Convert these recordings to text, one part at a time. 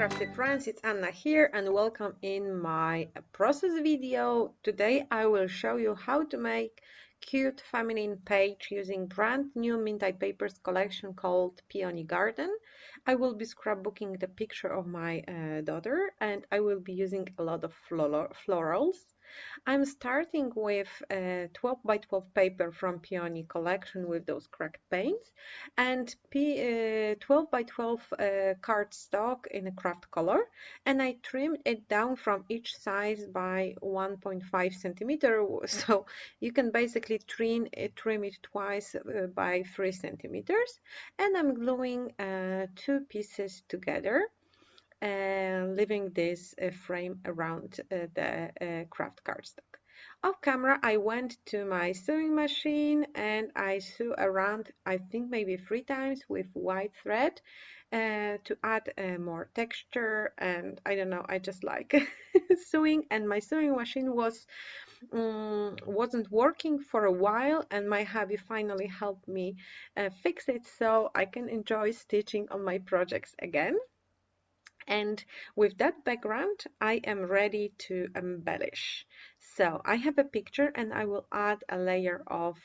crafty friends, it's Anna here and welcome in my process video. Today I will show you how to make cute feminine page using brand new Mintay Papers collection called Peony Garden. I will be scrapbooking the picture of my daughter and I will be using a lot of florals. I'm starting with 12 by 12 paper from Peony collection with those cracked paints and 12 by 12 cardstock in a craft color, and I trimmed it down from each size by 1.5 centimeter, so you can basically trim it twice by 3 centimeters, and I'm gluing two pieces together and leaving this frame around the craft cardstock. Off camera, I went to my sewing machine and I sew around, I think maybe 3 times with white thread to add more texture, and I don't know, I just like sewing, and my sewing machine wasn't working for a while, and my hubby finally helped me fix it so I can enjoy stitching on my projects again. And with that background, I am ready to embellish. So I have a picture and I will add a layer of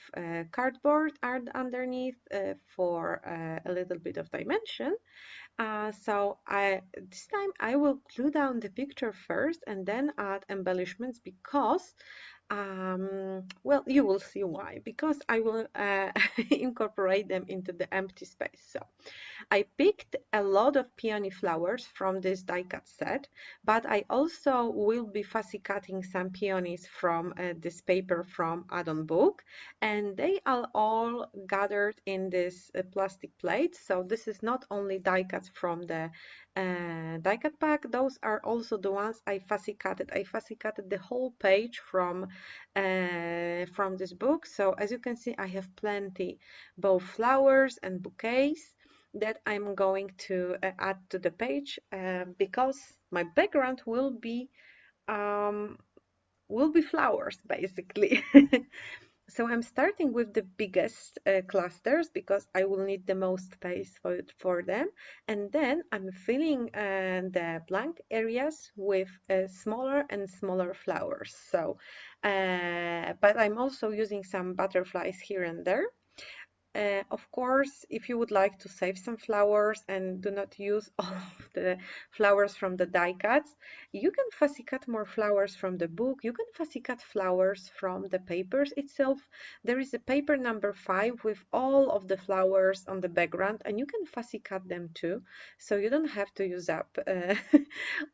cardboard art underneath for a little bit of dimension. This time I will glue down the picture first and then add embellishments because well, you will see why, because I will incorporate them into the empty space. So I picked a lot of peony flowers from this die cut set, but I also will be fussy cutting some peonies from this paper from add-on book, and they are all gathered in this plastic plate. So this is not only die cuts from the die cut pack, those are also the ones I fussy cutted. I fussy cutted the whole page from this book. So as you can see, I have plenty, both flowers and bouquets, that I'm going to add to the page because my background um, will be flowers basically. So I'm starting with the biggest clusters because I will need the most space for them, and then I'm filling the blank areas with smaller and smaller flowers. So, but I'm also using some butterflies here and there. Of course, if you would like to save some flowers and do not use all of the flowers from the die cuts, you can fussy cut more flowers from the book. You can fussy cut flowers from the papers itself. There is a paper number 5 with all of the flowers on the background, and you can fussy cut them too. So you don't have to use up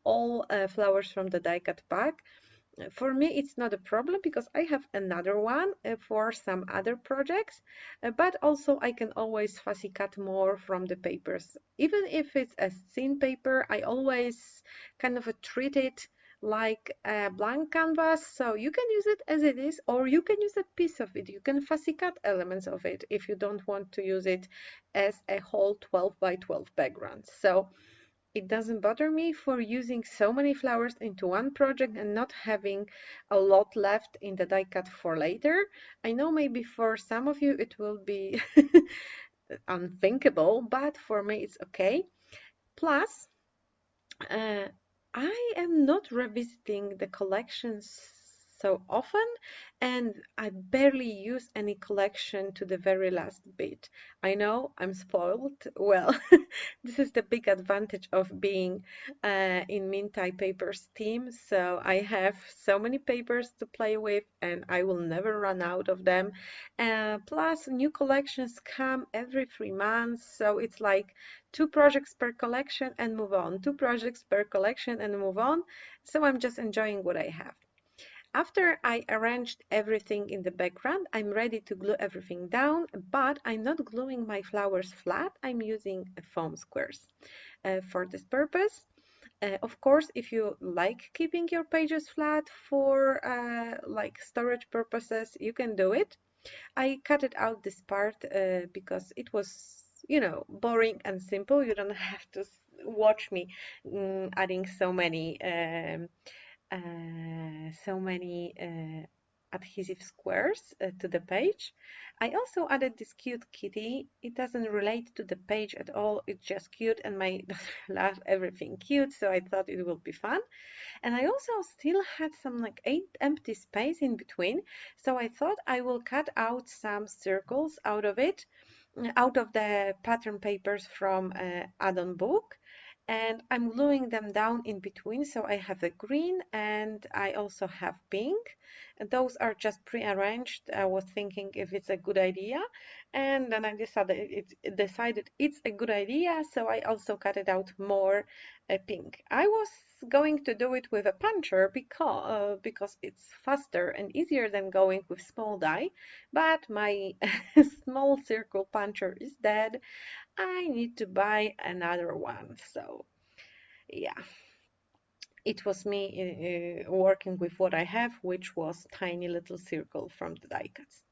all flowers from the die cut pack. For me, it's not a problem because I have another one for some other projects, but also I can always fussy cut more from the papers. Even if it's a thin paper, I always kind of treat it like a blank canvas, so you can use it as it is, or you can use a piece of it. You can fussy cut elements of it if you don't want to use it as a whole 12 by 12 background. So it doesn't bother me for using so many flowers into one project and not having a lot left in the die cut for later. I know maybe for some of you it will be unthinkable, but for me it's okay. Plus, uh, I am not revisiting the collections so often, and I barely use any collection to the very last bit. I know I'm spoiled. Well, this is the big advantage of being in Mintay Papers team. So I have so many papers to play with, and I will never run out of them. Plus, new collections come every 3 months, so it's like 2 projects per collection and move on, 2 projects per collection and move on. So I'm just enjoying what I have. After I arranged everything in the background, I'm ready to glue everything down, but I'm not gluing my flowers flat. I'm using foam squares for this purpose. Of course, if you like keeping your pages flat for like storage purposes, you can do it. I cut it out this part because it was, you know, boring and simple. You don't have to watch me adding so many adhesive squares to the page. I also added this cute kitty. It doesn't relate to the page at all. It's just cute, and my daughter loves everything cute, so I thought it would be fun. And I also still had some like 8 empty space in between, so I thought I will cut out some circles out of it, out of the pattern papers from add-on book, and I'm gluing them down in between, so I have a green and I also have pink, and those are just pre-arranged. I was thinking if it's a good idea, and then I decided it's a good idea, so I also cut it out more pink. I was going to do it with a puncher because it's faster and easier than going with small die, but my small circle puncher is dead. I need to buy another one. So yeah, it was me working with what I have, which was tiny little circle from the die cuts.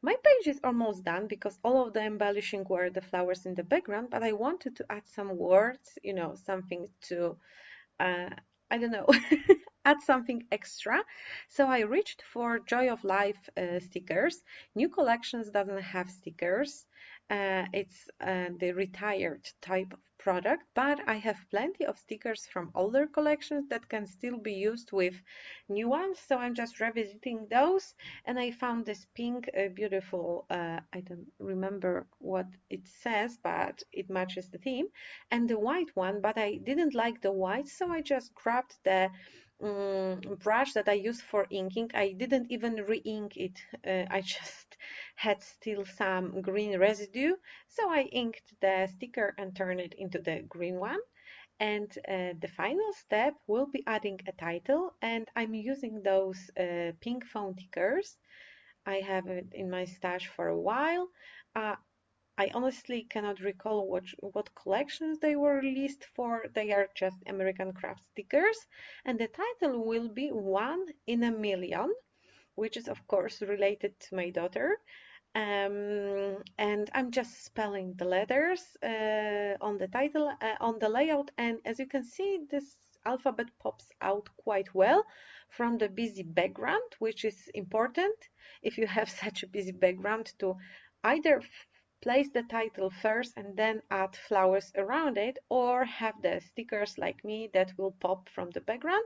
My page is almost done because all of the embellishing were the flowers in the background, but I wanted to add some words, something to uh, I don't know, add something extra. So I reached for Joy of Life stickers. New collections doesn't have stickers. It's the retired type of product, but I have plenty of stickers from older collections that can still be used with new ones. So I'm just revisiting those, and I found this pink, beautiful. I don't remember what it says, but it matches the theme, and the white one, but I didn't like the white, so I just grabbed the brush that I use for inking. I didn't even re-ink it. I just had still some green residue, so I inked the sticker and turned it into the green one. And the final step will be adding a title, and I'm using those pink foam stickers. I have it in my stash for a while. Uh, I honestly cannot recall what collections they were released for. They are just American craft stickers, and the title will be One in a Million, which is of course related to my daughter. And I'm just spelling the letters on the title, on the layout, and as you can see, this alphabet pops out quite well from the busy background, which is important if you have such a busy background to either place the title first and then add flowers around it, or have the stickers like me that will pop from the background.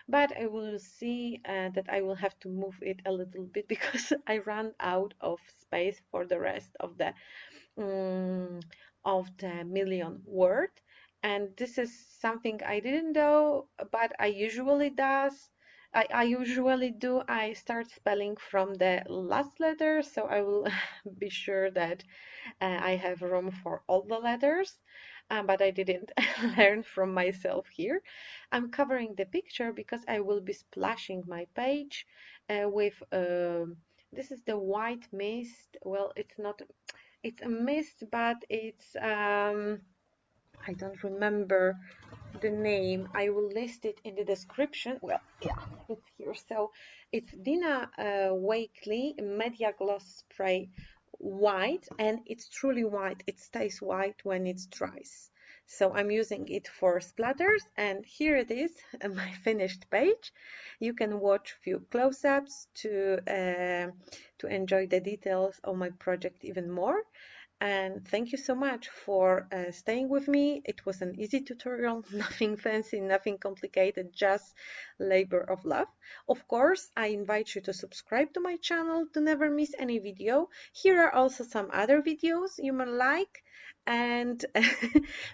But I will see that I will have to move it a little bit because I ran out of space for the rest um, of the million word. And this is something I didn't know, but I usually does. I usually do. I start spelling from the last letter, so I will be sure that I have room for all the letters, but I didn't learn from myself here. I'm covering the picture because I will be splashing my page with, this is the white mist. Well, it's not, it's a mist, but it's, I don't remember the name. I will list it in the description. Well, yeah, it's here. So it's Dina Wakely Media Gloss Spray White, and it's truly white. It stays white when it dries. So I'm using it for splatters, and here it is, my finished page. You can watch a few close-ups to enjoy the details of my project even more. And thank you so much for staying with me. It was an easy tutorial, nothing fancy, nothing complicated, just labor of love. Of course, I invite you to subscribe to my channel to never miss any video. Here are also some other videos you may like. And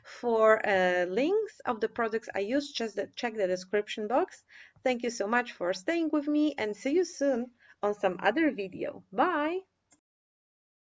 for links of the products I use, just check the description box. Thank you so much for staying with me, and see you soon on some other video. Bye!